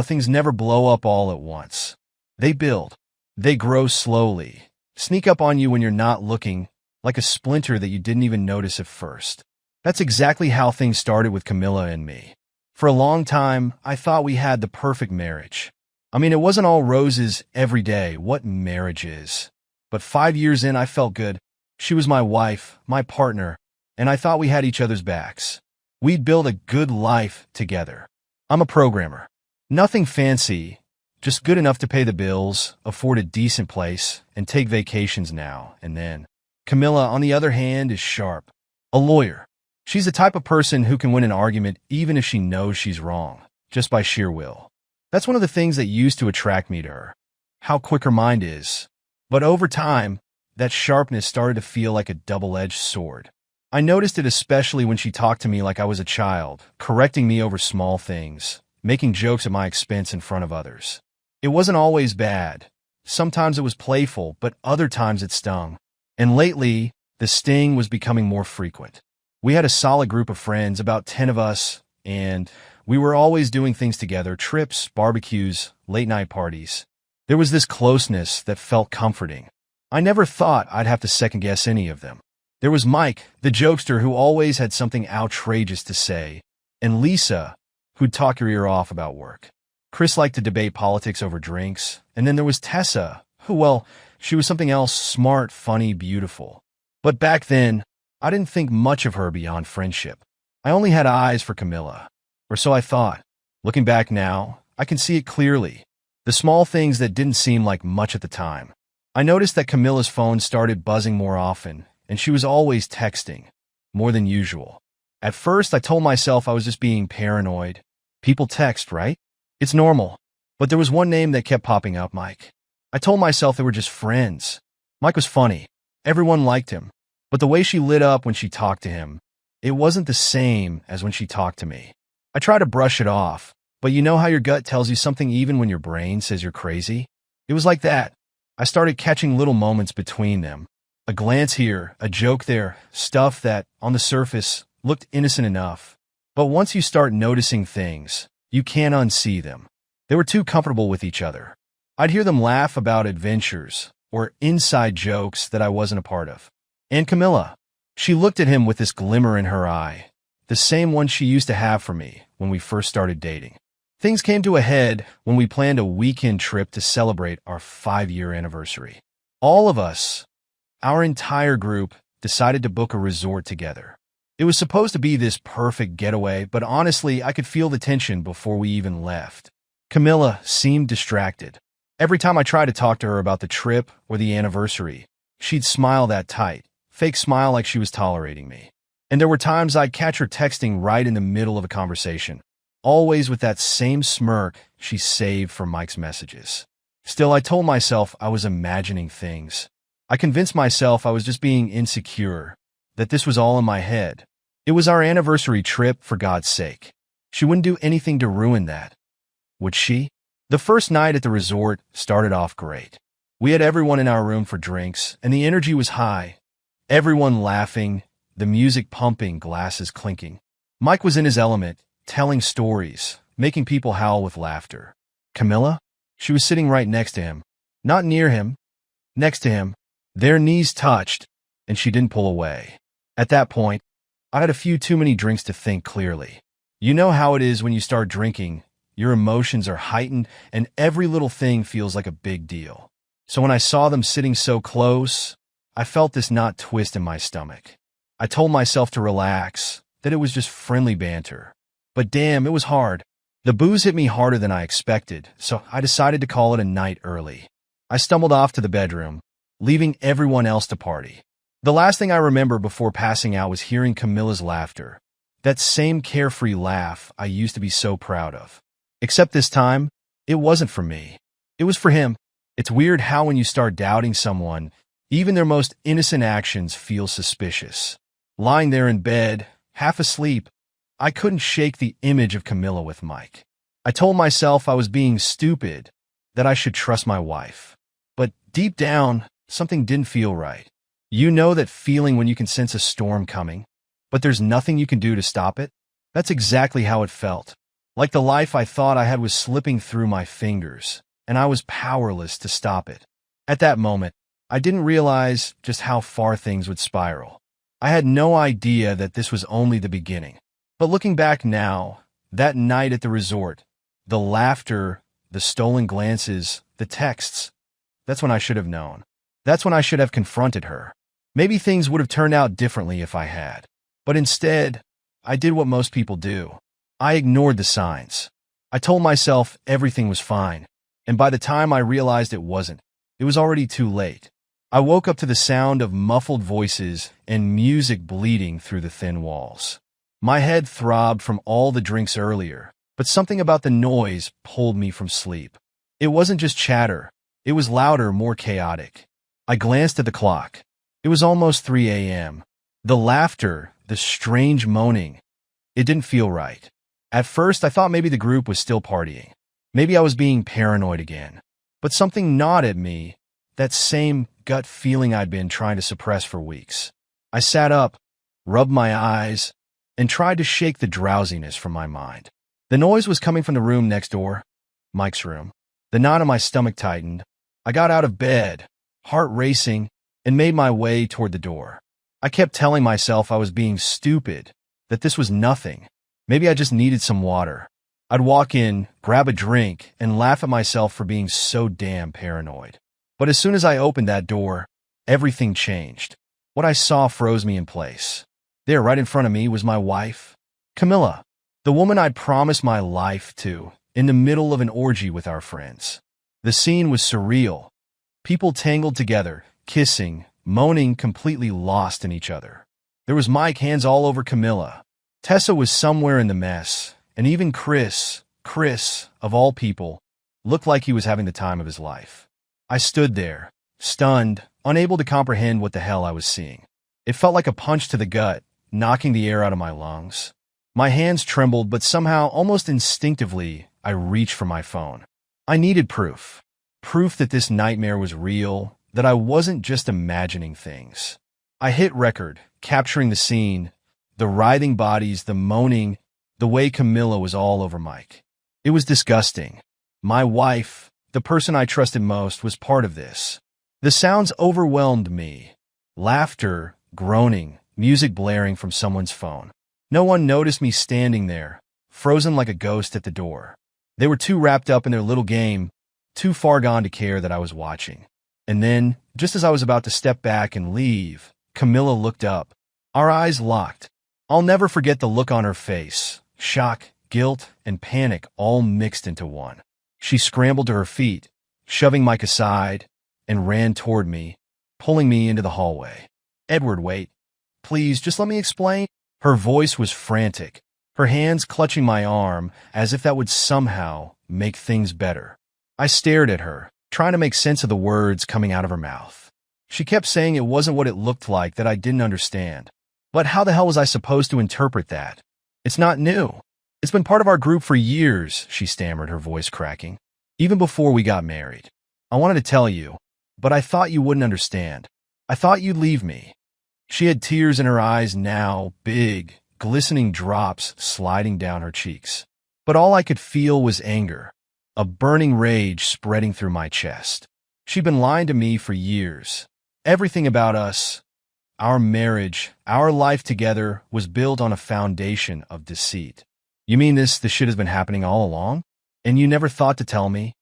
Things never blow up all at once. They build. They grow slowly. Sneak up on you when you're not looking, like a splinter that you didn't even notice at first. That's exactly how things started with Camilla and me. For a long time, I thought we had the perfect marriage. It wasn't all roses every day, what marriage is. But 5 years in, I felt good. She was my wife, my partner, and I thought we had each other's backs. We'd build a good life together. I'm a programmer. Nothing fancy, just good enough to pay the bills, afford a decent place, and take vacations now and then. Camilla, on the other hand, is sharp. A lawyer. She's the type of person who can win an argument even if she knows she's wrong, just by sheer will. That's one of the things that used to attract me to her, how quick her mind is. But over time, that sharpness started to feel like a double-edged sword. I noticed it especially when she talked to me like I was a child, correcting me over small things, making jokes at my expense in front of others. It wasn't always bad. Sometimes it was playful, but other times it stung. And lately, the sting was becoming more frequent. We had a solid group of friends, about 10 of us, and we were always doing things together, trips, barbecues, late-night parties. There was this closeness that felt comforting. I never thought I'd have to second-guess any of them. There was Mike, the jokester who always had something outrageous to say, and Lisa, who'd talk your ear off about work. Chris liked to debate politics over drinks, and then there was Tessa, who, well, she was something else, smart, funny, beautiful. But back then, I didn't think much of her beyond friendship. I only had eyes for Camilla, or so I thought. Looking back now, I can see it clearly. The small things that didn't seem like much at the time. I noticed that Camilla's phone started buzzing more often, and she was always texting, more than usual. At first, I told myself I was just being paranoid. People text, right? It's normal. But there was one name that kept popping up, Mike. I told myself they were just friends. Mike was funny. Everyone liked him. But the way she lit up when she talked to him, it wasn't the same as when she talked to me. I tried to brush it off, but you know how your gut tells you something even when your brain says you're crazy? It was like that. I started catching little moments between them. A glance here, a joke there, stuff that, on the surface, looked innocent enough. But once you start noticing things, you can't unsee them. They were too comfortable with each other. I'd hear them laugh about adventures or inside jokes that I wasn't a part of. And Camilla, she looked at him with this glimmer in her eye, the same one she used to have for me when we first started dating. Things came to a head when we planned a weekend trip to celebrate our 5-year anniversary. All of us, our entire group, decided to book a resort together. It was supposed to be this perfect getaway, but honestly, I could feel the tension before we even left. Camilla seemed distracted. Every time I tried to talk to her about the trip or the anniversary, she'd smile that tight, fake smile like she was tolerating me. And there were times I'd catch her texting right in the middle of a conversation, always with that same smirk she saved for Mike's messages. Still, I told myself I was imagining things. I convinced myself I was just being insecure, that this was all in my head. It was our anniversary trip, for God's sake. She wouldn't do anything to ruin that. Would she? The first night at the resort started off great. We had everyone in our room for drinks, and the energy was high. Everyone laughing, the music pumping, glasses clinking. Mike was in his element, telling stories, making people howl with laughter. Camilla? She was sitting right next to him. Not near him. Next to him. Their knees touched, and she didn't pull away. At that point, I had a few too many drinks to think clearly. You know how it is when you start drinking. Your emotions are heightened, and every little thing feels like a big deal. So when I saw them sitting so close, I felt this knot twist in my stomach. I told myself to relax, that it was just friendly banter. But damn, it was hard. The booze hit me harder than I expected, so I decided to call it a night early. I stumbled off to the bedroom, leaving everyone else to party. The last thing I remember before passing out was hearing Camilla's laughter. That same carefree laugh I used to be so proud of. Except this time, it wasn't for me. It was for him. It's weird how when you start doubting someone, even their most innocent actions feel suspicious. Lying there in bed, half asleep, I couldn't shake the image of Camilla with Mike. I told myself I was being stupid, that I should trust my wife. But deep down, something didn't feel right. You know that feeling when you can sense a storm coming, but there's nothing you can do to stop it? That's exactly how it felt. Like the life I thought I had was slipping through my fingers, and I was powerless to stop it. At that moment, I didn't realize just how far things would spiral. I had no idea that this was only the beginning. But looking back now, that night at the resort, the laughter, the stolen glances, the texts, that's when I should have known. That's when I should have confronted her. Maybe things would have turned out differently if I had. But instead, I did what most people do. I ignored the signs. I told myself everything was fine, and by the time I realized it wasn't, it was already too late. I woke up to the sound of muffled voices and music bleeding through the thin walls. My head throbbed from all the drinks earlier, but something about the noise pulled me from sleep. It wasn't just chatter. It was louder, more chaotic. I glanced at the clock. It was almost 3 a.m. The laughter, the strange moaning, it didn't feel right. At first, I thought maybe the group was still partying. Maybe I was being paranoid again. But something gnawed at me, that same gut feeling I'd been trying to suppress for weeks. I sat up, rubbed my eyes, and tried to shake the drowsiness from my mind. The noise was coming from the room next door, Mike's room. The knot in my stomach tightened. I got out of bed, heart racing, and made my way toward the door. I kept telling myself I was being stupid, that this was nothing. Maybe I just needed some water. I'd walk in, grab a drink, and laugh at myself for being so damn paranoid. But as soon as I opened that door, everything changed. What I saw froze me in place. There, right in front of me, was my wife, Camilla, the woman I'd promised my life to, in the middle of an orgy with our friends. The scene was surreal. People tangled together, kissing, moaning, completely lost in each other. There was Mike, hands all over Camilla. Tessa was somewhere in the mess, and even Chris, of all people, looked like he was having the time of his life. I stood there, stunned, unable to comprehend what the hell I was seeing. It felt like a punch to the gut, knocking the air out of my lungs. My hands trembled, but somehow, almost instinctively, I reached for my phone. I needed proof. Proof that this nightmare was real, that I wasn't just imagining things. I hit record, capturing the scene, the writhing bodies, the moaning, the way Camilla was all over Mike. It was disgusting. My wife, the person I trusted most, was part of this. The sounds overwhelmed me. Laughter, groaning, music blaring from someone's phone. No one noticed me standing there, frozen like a ghost at the door. They were too wrapped up in their little game, too far gone to care that I was watching. And then, just as I was about to step back and leave, Camilla looked up. Our eyes locked. I'll never forget the look on her face. Shock, guilt, and panic all mixed into one. She scrambled to her feet, shoving Mike aside, and ran toward me, pulling me into the hallway. Edward, wait. Please, just let me explain. Her voice was frantic, her hands clutching my arm as if that would somehow make things better. I stared at her, trying to make sense of the words coming out of her mouth. She kept saying it wasn't what it looked like, that I didn't understand. But how the hell was I supposed to interpret that? It's not new. It's been part of our group for years, she stammered, her voice cracking. Even before we got married. I wanted to tell you, but I thought you wouldn't understand. I thought you'd leave me. She had tears in her eyes now, big, glistening drops sliding down her cheeks. But all I could feel was anger, a burning rage spreading through my chest. She'd been lying to me for years. Everything about us, our marriage, our life together, was built on a foundation of deceit. You mean this shit has been happening all along? And you never thought to tell me?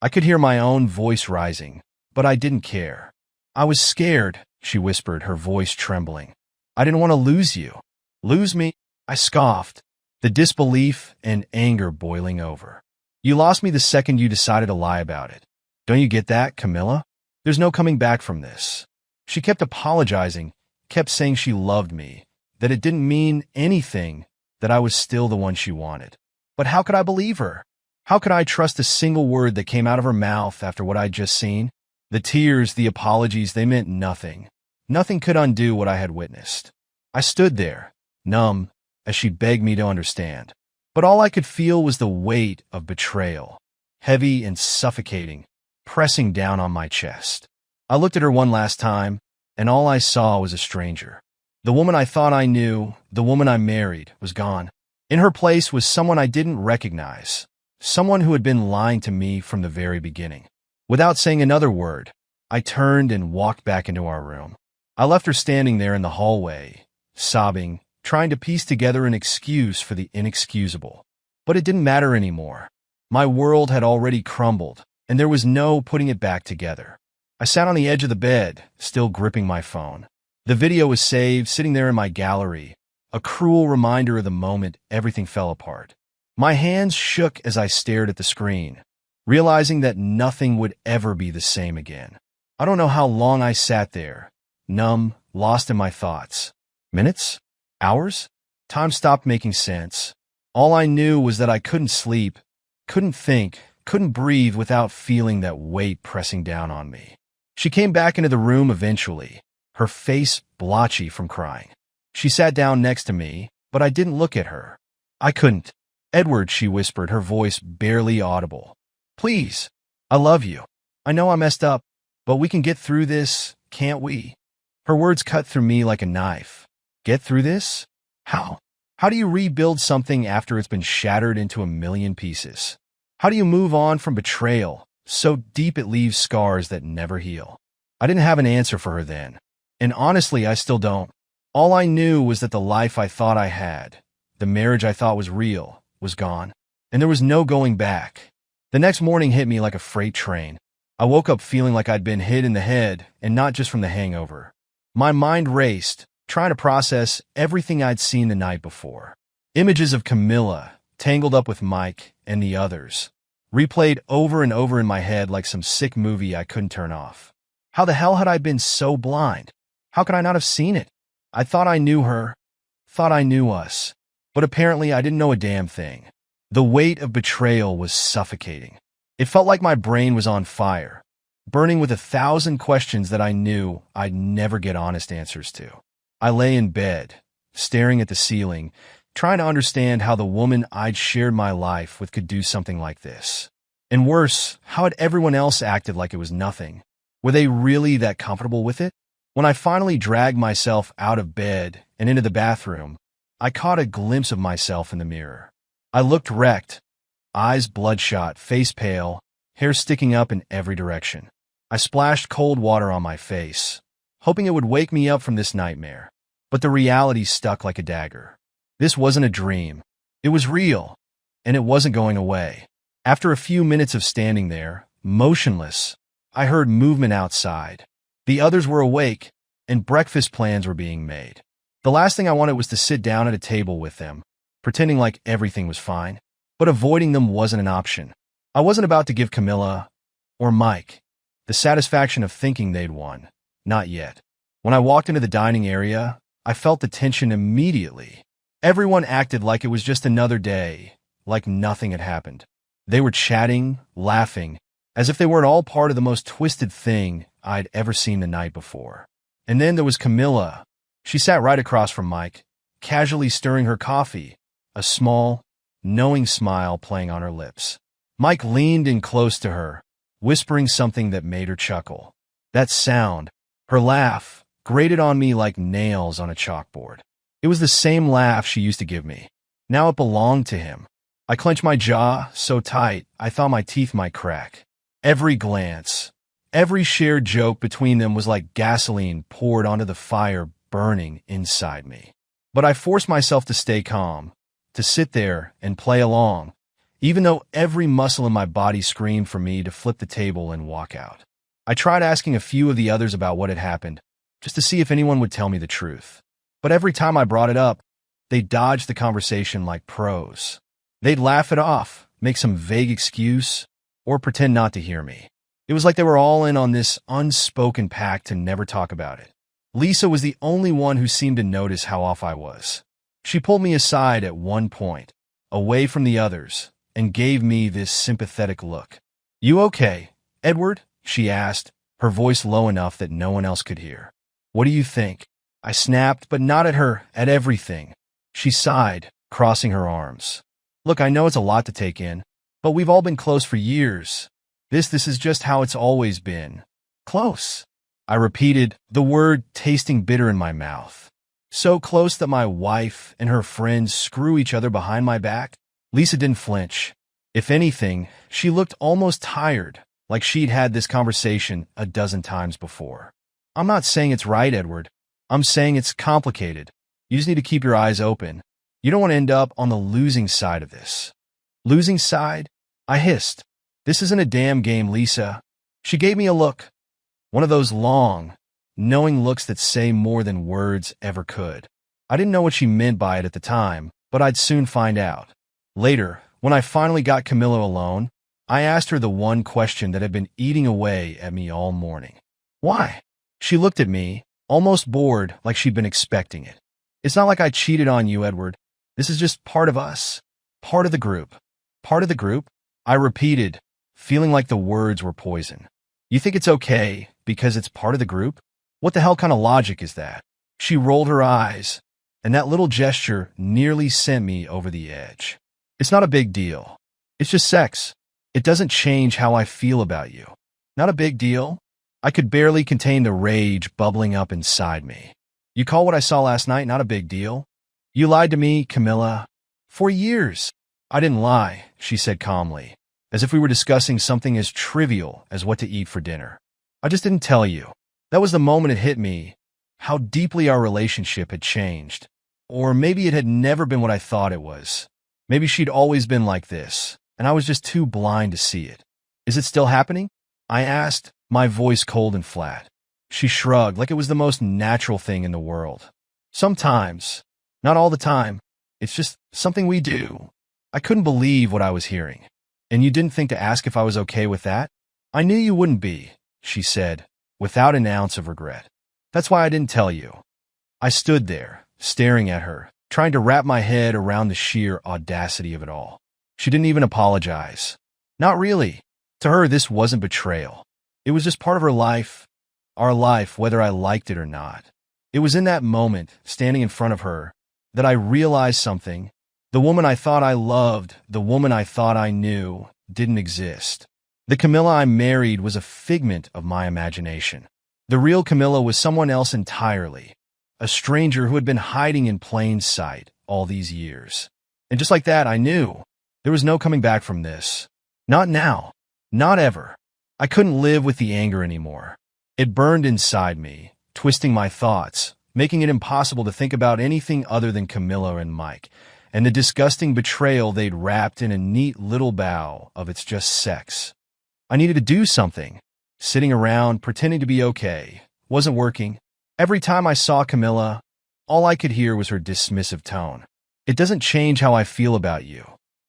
I could hear my own voice rising, but I didn't care. I was scared, she whispered, her voice trembling. I didn't want to lose you. Lose me? I scoffed, the disbelief and anger boiling over. You lost me the second you decided to lie about it. Don't you get that, Camilla? There's no coming back from this. She kept apologizing, kept saying she loved me, that it didn't mean anything, that I was still the one she wanted. But how could I believe her? How could I trust a single word that came out of her mouth after what I'd just seen? The tears, the apologies, they meant nothing. Nothing could undo what I had witnessed. I stood there, numb, as she begged me to understand. But all I could feel was the weight of betrayal, heavy and suffocating, pressing down on my chest. I looked at her one last time, and all I saw was a stranger. The woman I thought I knew, the woman I married, was gone. In her place was someone I didn't recognize, someone who had been lying to me from the very beginning. Without saying another word, I turned and walked back into our room. I left her standing there in the hallway, sobbing, trying to piece together an excuse for the inexcusable. But it didn't matter anymore. My world had already crumbled, and there was no putting it back together. I sat on the edge of the bed, still gripping my phone. The video was saved, sitting there in my gallery, a cruel reminder of the moment everything fell apart. My hands shook as I stared at the screen, realizing that nothing would ever be the same again. I don't know how long I sat there, numb, lost in my thoughts. Minutes? Hours? Time stopped making sense. All I knew was that I couldn't sleep, couldn't think, couldn't breathe without feeling that weight pressing down on me. She came back into the room eventually, her face blotchy from crying. She sat down next to me, but I didn't look at her. I couldn't. "Edward," she whispered, her voice barely audible. "Please, I love you. I know I messed up, but we can get through this, can't we?" Her words cut through me like a knife. Get through this? How? How do you rebuild something after it's been shattered into a million pieces? How do you move on from betrayal, so deep it leaves scars that never heal? I didn't have an answer for her then, and honestly, I still don't. All I knew was that the life I thought I had, the marriage I thought was real, was gone, and there was no going back. The next morning hit me like a freight train. I woke up feeling like I'd been hit in the head, and not just from the hangover. My mind raced, trying to process everything I'd seen the night before. Images of Camilla, tangled up with Mike and the others, replayed over and over in my head like some sick movie I couldn't turn off. How the hell had I been so blind? How could I not have seen it? I thought I knew her, thought I knew us, but apparently I didn't know a damn thing. The weight of betrayal was suffocating. It felt like my brain was on fire, burning with 1,000 questions that I knew I'd never get honest answers to. I lay in bed, staring at the ceiling, trying to understand how the woman I'd shared my life with could do something like this. And worse, how had everyone else acted like it was nothing? Were they really that comfortable with it? When I finally dragged myself out of bed and into the bathroom, I caught a glimpse of myself in the mirror. I looked wrecked, eyes bloodshot, face pale, hair sticking up in every direction. I splashed cold water on my face, hoping it would wake me up from this nightmare. But the reality stuck like a dagger. This wasn't a dream. It was real, and it wasn't going away. After a few minutes of standing there, motionless, I heard movement outside. The others were awake, and breakfast plans were being made. The last thing I wanted was to sit down at a table with them, pretending like everything was fine. But avoiding them wasn't an option. I wasn't about to give Camilla, or Mike, the satisfaction of thinking they'd won. Not yet. When I walked into the dining area, I felt the tension immediately. Everyone acted like it was just another day, like nothing had happened. They were chatting, laughing, as if they weren't all part of the most twisted thing I'd ever seen the night before. And then there was Camilla. She sat right across from Mike, casually stirring her coffee, a small, knowing smile playing on her lips. Mike leaned in close to her, whispering something that made her chuckle. That sound, her laugh, grated on me like nails on a chalkboard. It was the same laugh she used to give me. Now it belonged to him. I clenched my jaw so tight I thought my teeth might crack. Every glance, every shared joke between them was like gasoline poured onto the fire burning inside me. But I forced myself to stay calm, to sit there and play along, even though every muscle in my body screamed for me to flip the table and walk out. I tried asking a few of the others about what had happened, just to see if anyone would tell me the truth. But every time I brought it up, they dodged the conversation like pros. They'd laugh it off, make some vague excuse, or pretend not to hear me. It was like they were all in on this unspoken pact to never talk about it. Lisa was the only one who seemed to notice how off I was. She pulled me aside at one point, away from the others, and gave me this sympathetic look. "You okay, Edward?" she asked, her voice low enough that no one else could hear. "What do you think?" I snapped, but not at her, at everything. She sighed, crossing her arms. "Look, I know it's a lot to take in, but we've all been close for years. This is just how it's always been. Close." I repeated, the word tasting bitter in my mouth. So close that my wife and her friends screw each other behind my back? Lisa didn't flinch. If anything, she looked almost tired, like she'd had this conversation a dozen times before. I'm not saying it's right, Edward. I'm saying it's complicated. You just need to keep your eyes open. You don't want to end up on the losing side of this. Losing side? I hissed. This isn't a damn game, Lisa. She gave me a look. One of those long, knowing looks that say more than words ever could. I didn't know what she meant by it at the time, but I'd soon find out. Later, when I finally got Camilla alone, I asked her the one question that had been eating away at me all morning. Why? She looked at me, almost bored, like she'd been expecting it. It's not like I cheated on you, Edward. This is just part of us. Part of the group. Part of the group? I repeated, feeling like the words were poison. You think it's okay because it's part of the group? What the hell kind of logic is that? She rolled her eyes, and that little gesture nearly sent me over the edge. It's not a big deal. It's just sex. It doesn't change how I feel about you. Not a big deal? I could barely contain the rage bubbling up inside me. You call what I saw last night not a big deal? You lied to me, Camilla. For years. I didn't lie, she said calmly, as if we were discussing something as trivial as what to eat for dinner. I just didn't tell you. That was the moment it hit me, how deeply our relationship had changed. Or maybe it had never been what I thought it was. Maybe she'd always been like this, and I was just too blind to see it. Is it still happening? I asked, my voice cold and flat. She shrugged like it was the most natural thing in the world. Sometimes. Not all the time. It's just something we do. I couldn't believe what I was hearing. And you didn't think to ask if I was okay with that? I knew you wouldn't be, she said, without an ounce of regret. That's why I didn't tell you. I stood there, staring at her, trying to wrap my head around the sheer audacity of it all. She didn't even apologize. Not really. To her, this wasn't betrayal. It was just part of her life, our life, whether I liked it or not. It was in that moment, standing in front of her, that I realized something. The woman I thought I loved, the woman I thought I knew, didn't exist. The Camilla I married was a figment of my imagination. The real Camilla was someone else entirely, a stranger who had been hiding in plain sight all these years. And just like that, I knew there was no coming back from this. Not now. Not ever. I couldn't live with the anger anymore. It burned inside me, twisting my thoughts, making it impossible to think about anything other than Camilla and Mike, and the disgusting betrayal they'd wrapped in a neat little bow of it's just sex. I needed to do something. Sitting around, pretending to be okay, wasn't working. Every time I saw Camilla, all I could hear was her dismissive tone. It doesn't change how I feel about you.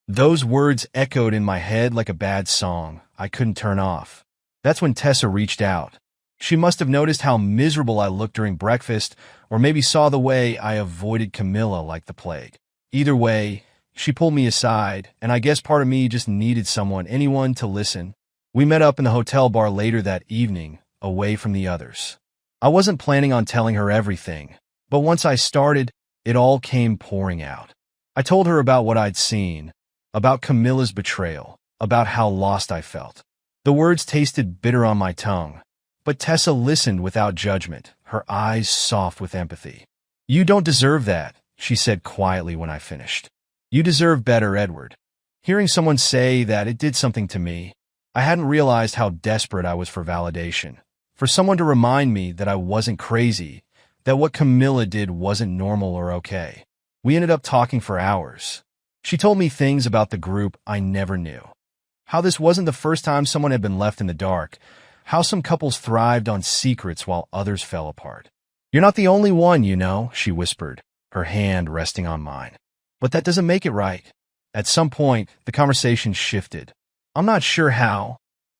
Those words echoed in my head like a bad song I couldn't turn off. That's when Tessa reached out. She must have noticed how miserable I looked during breakfast, or maybe saw the way I avoided Camilla like the plague. Either way, she pulled me aside, and I guess part of me just needed anyone to listen. We met up in the hotel bar later that evening, away from the others. I wasn't planning on telling her everything, but once I started, it all came pouring out. I told her about what I'd seen, about Camilla's betrayal, about how lost I felt. The words tasted bitter on my tongue, but Tessa listened without judgment, her eyes soft with empathy. You don't deserve that, she said quietly when I finished. You deserve better, Edward. Hearing someone say that, it did something to me. I hadn't realized how desperate I was for validation, for someone to remind me that I wasn't crazy, that what Camilla did wasn't normal or okay. We ended up talking for hours. She told me things about the group I never knew. How this wasn't the first time someone had been left in the dark, how some couples thrived on secrets while others fell apart. You're not the only one, you know, she whispered, her hand resting on mine. But that doesn't make it right. At some point, the conversation shifted. I'm not sure how,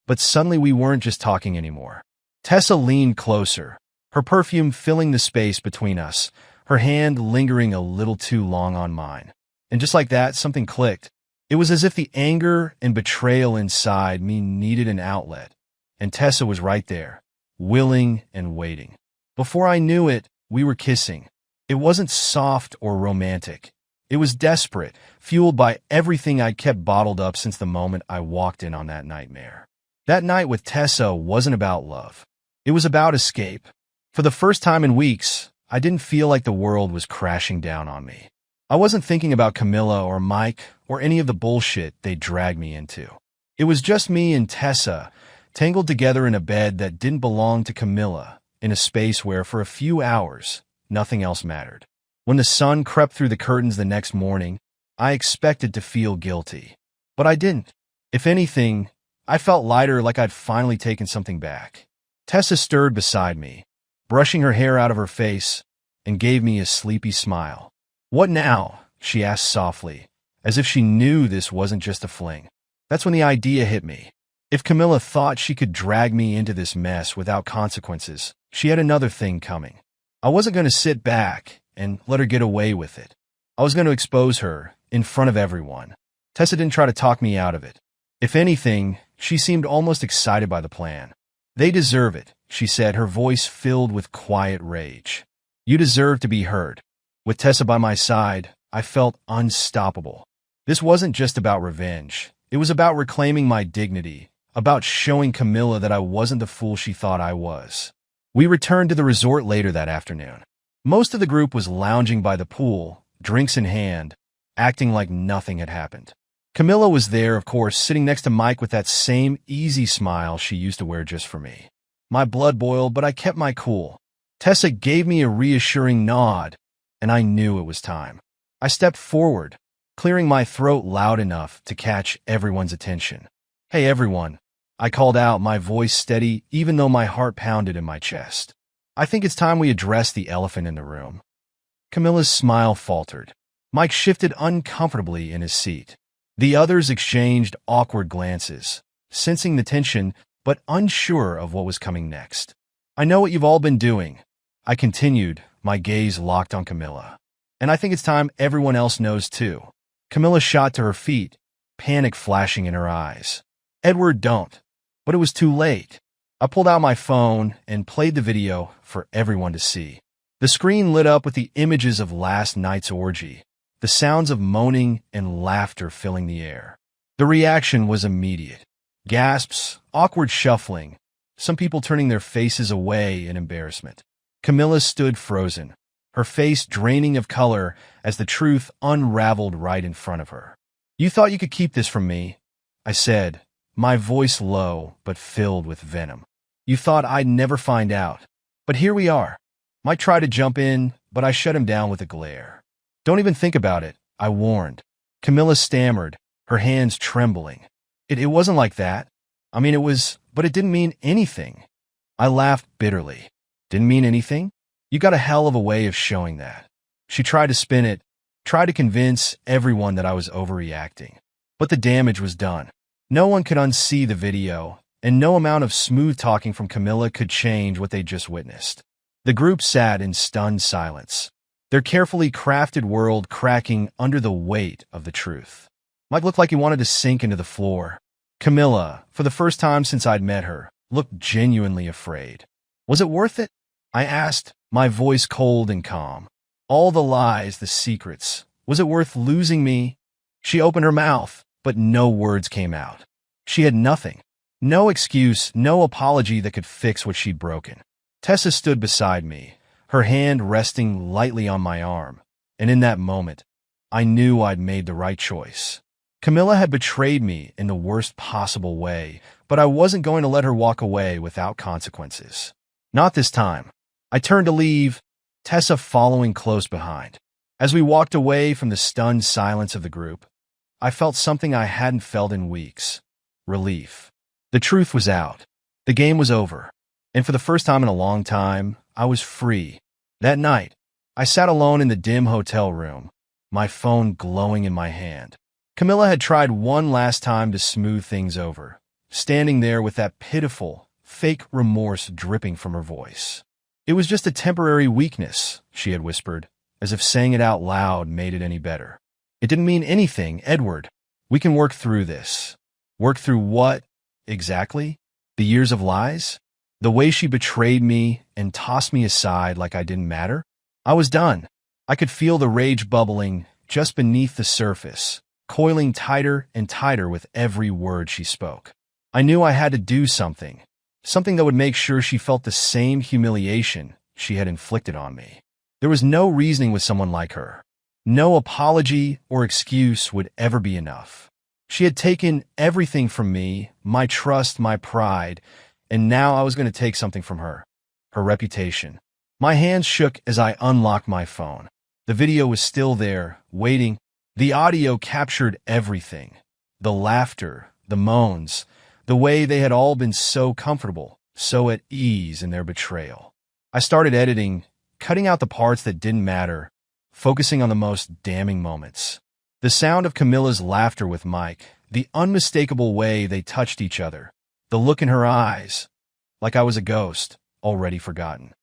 but suddenly we weren't just talking anymore. Tessa leaned closer, her perfume filling the space between us, her hand lingering a little too long on mine. And just like that, something clicked. It was as if the anger and betrayal inside me needed an outlet. And Tessa was right there, willing and waiting. Before I knew it, we were kissing. It wasn't soft or romantic. It was desperate, fueled by everything I'd kept bottled up since the moment I walked in on that nightmare. That night with Tessa wasn't about love. It was about escape. For the first time in weeks, I didn't feel like the world was crashing down on me. I wasn't thinking about Camilla or Mike or any of the bullshit they dragged me into. It was just me and Tessa, tangled together in a bed that didn't belong to Camilla, in a space where, for a few hours, nothing else mattered. When the sun crept through the curtains the next morning, I expected to feel guilty. But I didn't. If anything, I felt lighter, like I'd finally taken something back. Tessa stirred beside me, brushing her hair out of her face, and gave me a sleepy smile. "What now?" she asked softly, as if she knew this wasn't just a fling. That's when the idea hit me. If Camilla thought she could drag me into this mess without consequences, she had another thing coming. I wasn't going to sit back and let her get away with it. I was going to expose her in front of everyone. Tessa didn't try to talk me out of it. If anything, she seemed almost excited by the plan. "They deserve it," she said, her voice filled with quiet rage. "You deserve to be heard." With Tessa by my side, I felt unstoppable. This wasn't just about revenge. It was about reclaiming my dignity, about showing Camilla that I wasn't the fool she thought I was. We returned to the resort later that afternoon. Most of the group was lounging by the pool, drinks in hand, acting like nothing had happened. Camilla was there, of course, sitting next to Mike with that same easy smile she used to wear just for me. My blood boiled, but I kept my cool. Tessa gave me a reassuring nod, and I knew it was time. I stepped forward, clearing my throat loud enough to catch everyone's attention. "Hey, everyone," I called out, my voice steady even though my heart pounded in my chest. "I think it's time we address the elephant in the room." Camilla's smile faltered. Mike shifted uncomfortably in his seat. The others exchanged awkward glances, sensing the tension but unsure of what was coming next. "I know what you've all been doing," I continued, my gaze locked on Camilla. "And I think it's time everyone else knows too." Camilla shot to her feet, panic flashing in her eyes. "Edward, don't." But it was too late. I pulled out my phone and played the video for everyone to see. The screen lit up with the images of last night's orgy, the sounds of moaning and laughter filling the air. The reaction was immediate. Gasps, awkward shuffling, some people turning their faces away in embarrassment. Camilla stood frozen, her face draining of color as the truth unraveled right in front of her. "You thought you could keep this from me," I said, my voice low but filled with venom. "You thought I'd never find out. But here we are." Mike tried to jump in, but I shut him down with a glare. "Don't even think about it," I warned. Camilla stammered, her hands trembling. It wasn't like that. I mean, but it didn't mean anything." I laughed bitterly. "Didn't mean anything? You got a hell of a way of showing that." She tried to spin it, tried to convince everyone that I was overreacting. But the damage was done. No one could unsee the video, and no amount of smooth talking from Camilla could change what they just witnessed. The group sat in stunned silence, their carefully crafted world cracking under the weight of the truth. Mike looked like he wanted to sink into the floor. Camilla, for the first time since I'd met her, looked genuinely afraid. "Was it worth it?" I asked, my voice cold and calm. "All the lies, the secrets. Was it worth losing me?" She opened her mouth, but no words came out. She had nothing. No excuse, no apology that could fix what she'd broken. Tessa stood beside me, her hand resting lightly on my arm, and in that moment, I knew I'd made the right choice. Camilla had betrayed me in the worst possible way, but I wasn't going to let her walk away without consequences. Not this time. I turned to leave, Tessa following close behind. As we walked away from the stunned silence of the group, I felt something I hadn't felt in weeks. Relief. The truth was out. The game was over. And for the first time in a long time, I was free. That night, I sat alone in the dim hotel room, my phone glowing in my hand. Camilla had tried one last time to smooth things over, standing there with that pitiful, fake remorse dripping from her voice. "It was just a temporary weakness," she had whispered, as if saying it out loud made it any better. "It didn't mean anything, Edward. We can work through this." Work through what, exactly? The years of lies? The way she betrayed me and tossed me aside like I didn't matter? I was done. I could feel the rage bubbling just beneath the surface, coiling tighter and tighter with every word she spoke. I knew I had to do something that would make sure she felt the same humiliation she had inflicted on me. There was no reasoning with someone like her. No apology or excuse would ever be enough. She had taken everything from me, my trust, my pride, and now I was going to take something from her. Her reputation. My hands shook as I unlocked my phone. The video was still there, waiting. The audio captured everything. The laughter, the moans, the way they had all been so comfortable, so at ease in their betrayal. I started editing, cutting out the parts that didn't matter, focusing on the most damning moments. The sound of Camilla's laughter with Mike, the unmistakable way they touched each other, the look in her eyes, like I was a ghost, already forgotten.